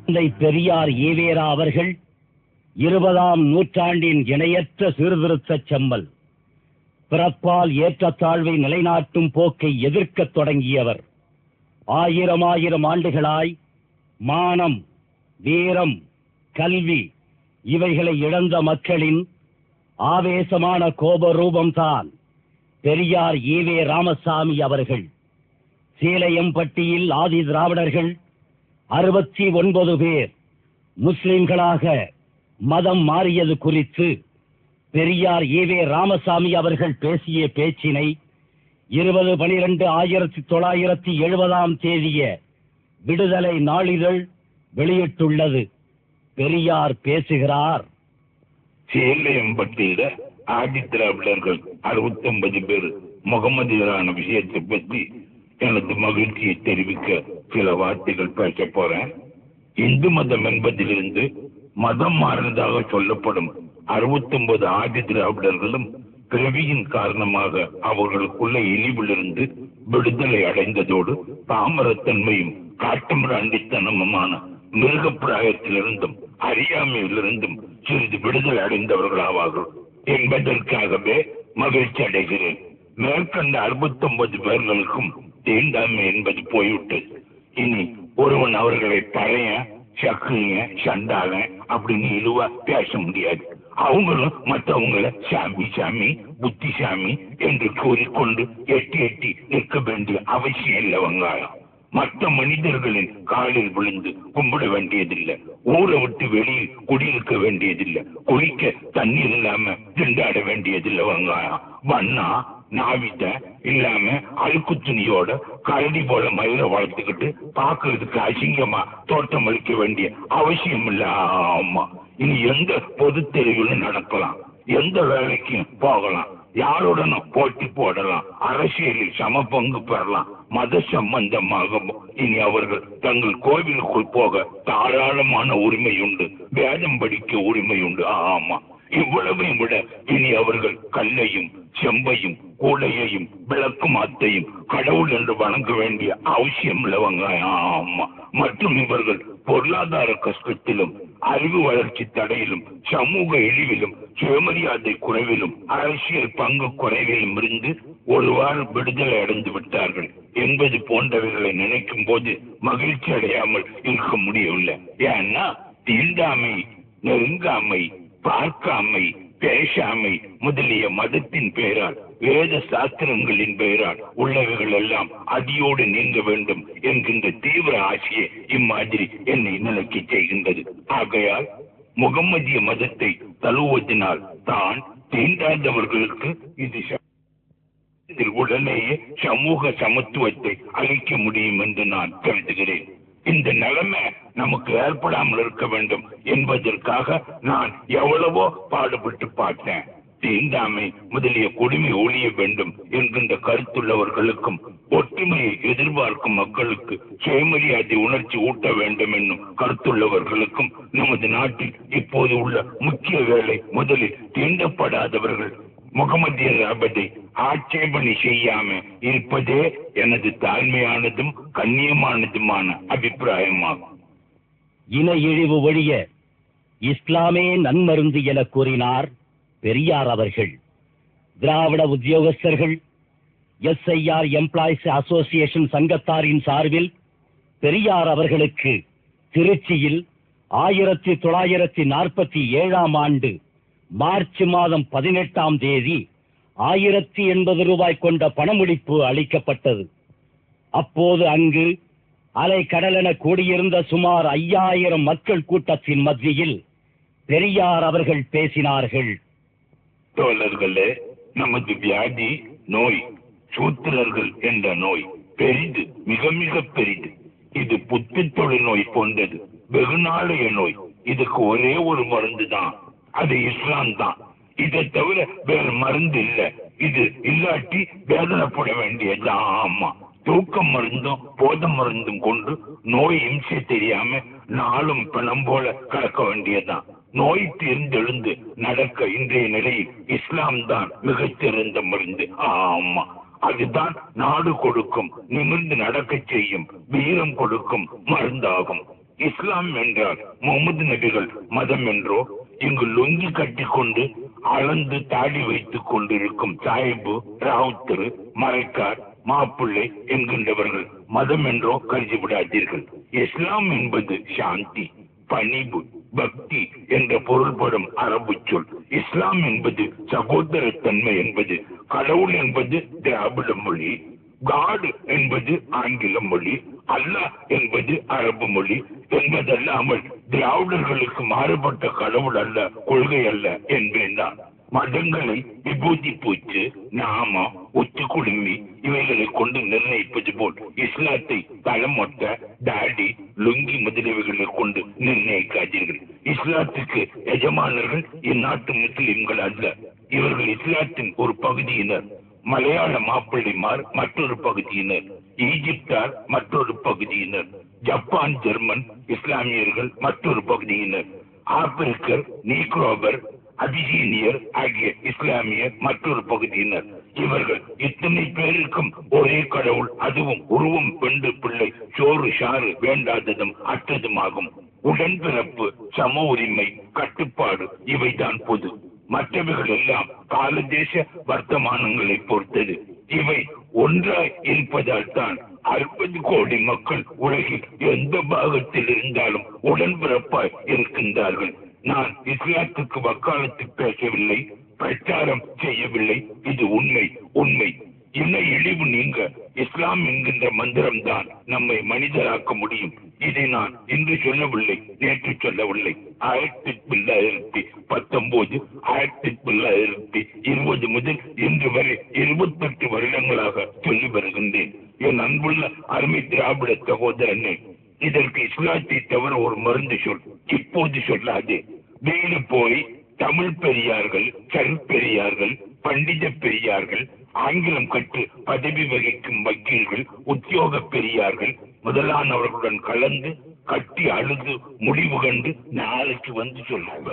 தந்தை பெரியார் ஈவேரா அவர்கள் 20ஆம் நூற்றாண்டின் இணையற்ற சீர்திருத்த செம்மல். பிறப்பால் ஏற்றத்தாழ்வை நிலைநாட்டும் போக்கை எதிர்க்கத் தொடங்கியவர். ஆயிரம் ஆண்டுகளாய் மானம், வீரம், கல்வி இவைகளை இழந்த மக்களின் ஆவேசமான கோப ரூபம்தான் பெரியார் ஈவே ராமசாமி அவர்கள். சீலையம்பட்டியில் ஆதி திராவிடர்கள் 69 பேர் முஸ்லிம்களாக மதம் மாறியது குறித்து பெரியார் ஈவே ராமசாமி அவர்கள் பேசிய பேச்சினை 20/12/1970 தேதிய விடுதலை நாளிதழ் வெளியிட்டுள்ளது. பெரியார் பேசுகிறார். சேலையம்பட்டியில ஆதி திராவிடர்கள் 69 பேர் முகமதியரான விஷயத்தை பற்றி எனது மகிழ்ச்சியை தெரிவிக்க சில வார்த்தைகள் பேச போறேன். இந்து மதம் என்பதிலிருந்து மதம் மாறினதாக சொல்லப்படும் 69 ஆதி திராவிடர்களும் பிறவியின் காரணமாக அவர்களுக்குள்ள இழிவிலிருந்து விடுதலை அடைந்ததோடு பாமரத்தன்மையும் காட்டுமிராண்டித்தனமுமான மிருகப்பிராயத்திலிருந்தும் அறியாமையிலிருந்தும் சிறிது விடுதலை அடைந்தவர்களாவார்கள் என்பதற்காகவே மகிழ்ச்சி அடைகிறேன். மேற்கண்ட 69 பேர்களுக்கும் தீண்டாமை என்பது போய்விட்டது. இனி ஒருவன் அவர்களை பழைய சக்குங்க சண்டாளன் அப்படின்னு இழுவா பேச முடியாது. அவங்களும் மற்றவங்களை சாமி சாமி புத்திசாமி என்று கூறிக்கொண்டு எட்டி நிற்க வேண்டிய அவசியம் இல்லை. வெங்காயம் மற்ற மனிதர்களின் காலில் விழுந்து கும்பிட வேண்டியதில்லை. ஊரை விட்டு வெளியில் குடியிருக்க வேண்டியதில்லை. குளிக்க தண்ணீர் இல்லாம திண்டாட வேண்டியதில்லை. வெங்காயம் வண்ணா நாவிட்ட இல்லாம அழுக்கு துணியோட கரடி போல மயிரை வளர்த்துக்கிட்டு பாக்குறதுக்கு அசிங்கமா தோட்டம் அளிக்க வேண்டிய அவசியம் இல்ல. ஆமா, இனி எந்த பொது தெருவிலும் நடக்கலாம், எந்த வேலைக்கும் போகலாம், யாருடனும் போட்டி போடலாம், அரசியலில் சம பங்கு பெறலாம். மத சம்பந்தமாக இனி அவர்கள் தங்கள் கோவிலுக்குள் போக தாராளமான உரிமை உண்டு, வேதம் படிக்க உரிமை உண்டு. ஆமா, இவ்வளவையும் விட இனி அவர்கள் கல்லையும் செம்பையும் கூடையையும் விளக்கு மாத்தையும் கடவுள் என்று வணங்க வேண்டிய அவசியம் இல்லவங்க. ஆமா, மற்றும் இவர்கள் பொருளாதார கஷ்டத்திலும் அறிவு வளர்ச்சி தடையிலும் சமூக இழிவிலும் சுயமரியாதை குறைவிலும் அரசியல் பங்கு குறைவிலும் இருந்து ஒருவாறு விடுதலை அடைந்து விட்டார்கள் என்பது போன்றவர்களை நினைக்கும் போது மகிழ்ச்சி அடையாமல் இருக்க முடியவில்லை. ஏன்னா தீண்டாமை, நெருங்காமை, பார்க்காமை, பேசாமை முதலிய மதத்தின் பெயரால் வேத சாஸ்திரங்களின் பெயரால் உள்ளவைகள் எல்லாம் அடியோடு நீங்க வேண்டும் என்கின்ற தீவிர ஆசையை இம்மாதிரி என்னை நினைக்க செய்கின்றது. ஆகையால் முகம்மதிய மதத்தை தழுவதினால் தான் தீண்டாதவர்களுக்கு இதில் உடனேயே சமூக சமத்துவத்தை அளிக்க முடியும் என்று நான் கருதுகிறேன். இந்த நிலைமை நமக்கு ஏற்படாமல் இருக்க வேண்டும் என்பதற்காக நான் எவ்வளவோ பாடுபட்டு பார்த்தேன். தீண்டாமை முதலிய கொடுமை ஒழிய வேண்டும் என்கின்ற கருத்துள்ளவர்களுக்கும் ஒற்றுமையை எதிர்பார்க்கும் மக்களுக்கு சுயமரியாதை உணர்ச்சி ஊட்ட வேண்டும் என்னும் கருத்துள்ளவர்களுக்கும் நமது நாட்டில் இப்போது உள்ள முக்கிய வேலை முதலில் தீண்டப்படாதவர்கள் முகமதியர் ஆபத்தை ஆட்சேபனை செய்யாம இருப்பதே எனது தாழ்மையானதும் கண்ணியமானதுமான அபிப்பிராயமாகும். இன இழிவு ஒழிய இஸ்லாமே நன்மருந்து என கூறினார் பெரியார் அவர்கள். திராவிட உத்தியோகஸ்தர்கள் SIR எம்ப்ளாய்ஸ் அசோசியேஷன் சங்கத்தாரின் சார்பில் பெரியார் அவர்களுக்கு திருச்சியில் 1947ஆம் ஆண்டு மார்ச் மாதம் 18ஆம் தேதி 1080 ரூபாய் கொண்ட பணமுடிப்பு அளிக்கப்பட்டது. அப்போது அங்கு அலை கடலென கூடியிருந்த சுமார் 5000 மக்கள் கூட்டத்தின் மத்தியில் பெரியார் அவர்கள் பேசினார்கள். தோழர்களே, நமது வியாதி நோய், சூத்திரர்கள் என்ற நோய் பெரிது, மிக மிக பெரிது. இது புத்து தொழில் நோய் போன்றது, வெகுநாளைய நோய். இதுக்கு ஒரே ஒரு மருந்து தான், அது இஸ்லாம் தான். இதை தவிர வேறு மருந்து இல்லை. இது இல்லாட்டி வேதனைப்பட வேண்டியதுதான். ஆமா, தூக்க மருந்தும் போத மருந்தும் கொண்டு நோய் இம்சை தெரியாம நாளும் பணம் போல கலக்க வேண்டியதுதான். நோய் தீர்ந்தெழுந்து நடக்க இன்றைய நிலையில் இஸ்லாம் தான் மிகச்சிறந்த மருந்து. ஆமா, அதுதான் நாடு கொடுக்கும், நிமிர்ந்து நடக்க செய்யும், வீரம் கொடுக்கும் மருந்தாகும். இஸ்லாம் என்றால் முகமது நபிகள் மதம் என்றோ, இங்கு லுங்கி கட்டிக்கொண்டு அளந்து தாடி வைத்துக் கொண்டிருக்கும் சாஹிபு, ராவுத்தரு, மரைக்கார், மாப்பிள்ளை என்கின்றவர்கள் மதம் என்றோ கருதி விடாதீர்கள். இஸ்லாம் என்பது சாந்தி, பணிவு, பக்தி என்ற பொருள்படும் அரபு சொல். இஸ்லாம் என்பது சகோதரத்தன்மை என்பது. கடவுள் என்பது திராவிட மொழி, காடு என்பது ஆங்கில மொழி, அல்லாஹ் என்பது அரபு மொழி என்பதல்லாமல் திராவிடர்களுக்கு மாறுபட்ட கடவுள் அல்ல, கொள்கை அல்ல என்பேன் தான். மதங்களை விபூதி பூச்சு, நாம, ஒத்து குடுமி இவைகளை கொண்டு நிர்ணயிப்பது போல் இஸ்லாத்தை தலமொட்ட, தாடி, லுங்கி முதலியவைகளை கொண்டு நிர்ணயிக்காதீர்கள். இஸ்லாத்துக்கு எஜமானர்கள் இந்நாட்டு முஸ்லிம்கள் அல்ல. இவர்கள் இஸ்லாத்தின் ஒரு பகுதியினர். மலையாள மாப்பிள்ளைமார் மற்றொரு பகுதியினர், ஈஜிப்தார் மற்றொரு பகுதியினர், ஜப்பான், ஜெர்மன் இஸ்லாமியர்கள் மற்றொரு பகுதியினர், ஆப்பிரிக்கர், நீக்ரோபர், அபிசீனியர் ஆகிய இஸ்லாமியர் மற்றொரு பகுதியினர். இவர்கள் இத்தனை பேருக்கும் ஒரே கடவுள், அதுவும் உருவம், பெண்டு, பிள்ளை, சோறு சாறு வேண்டாததும் அற்றதுமாகும். உடன்பிறப்பு, சம உரிமை, கட்டுப்பாடு இவைதான் பொது. மற்றவைகள் எல்லாம் காலதேச வர்த்தமானங்களை பொறுத்தது. இவை ஒன்றாய் இருப்பதால் தான் 60 கோடி மக்கள் உலகில் எந்த பாகத்தில் இருந்தாலும் உடன்பிறப்பாய் இருக்கின்றார்கள். நான் இஸ்லாத்துக்கு வக்காலத்து பேசவில்லை, பிரச்சாரம் செய்யவில்லை. இது உண்மை, உண்மை. இன இழிவு நீங்க இஸ்லாம் என்கின்ற மந்திரம் தான் நம்மை மனிதராக்க முடியும். இதை நான் இன்று சொல்லவில்லை, நேற்று சொல்லவில்லை. 1919, 1920 முதல் இன்று வரை 28 வருடங்களாக சொல்லி வருகின்றேன். என் அன்புள்ள அருமை திராவிட சகோதரனே, இதற்கு இஸ்லாத்தை தவிர ஒரு மருந்து சொல் இப்போது சொல்லாதே. வீடு போய் தமிழ் பெரியார்கள், பெரியார்கள், பண்டித பெரியார்கள், ஆங்கிலம் கற்று பதவி வகிக்கும் வக்கீல்கள், உத்தியோக பெரியார்கள் முதலானவர்களுடன் கலந்து கட்டி அழுது முடிவு கண்டு நாளைக்கு வந்து சொல்லுவாங்க.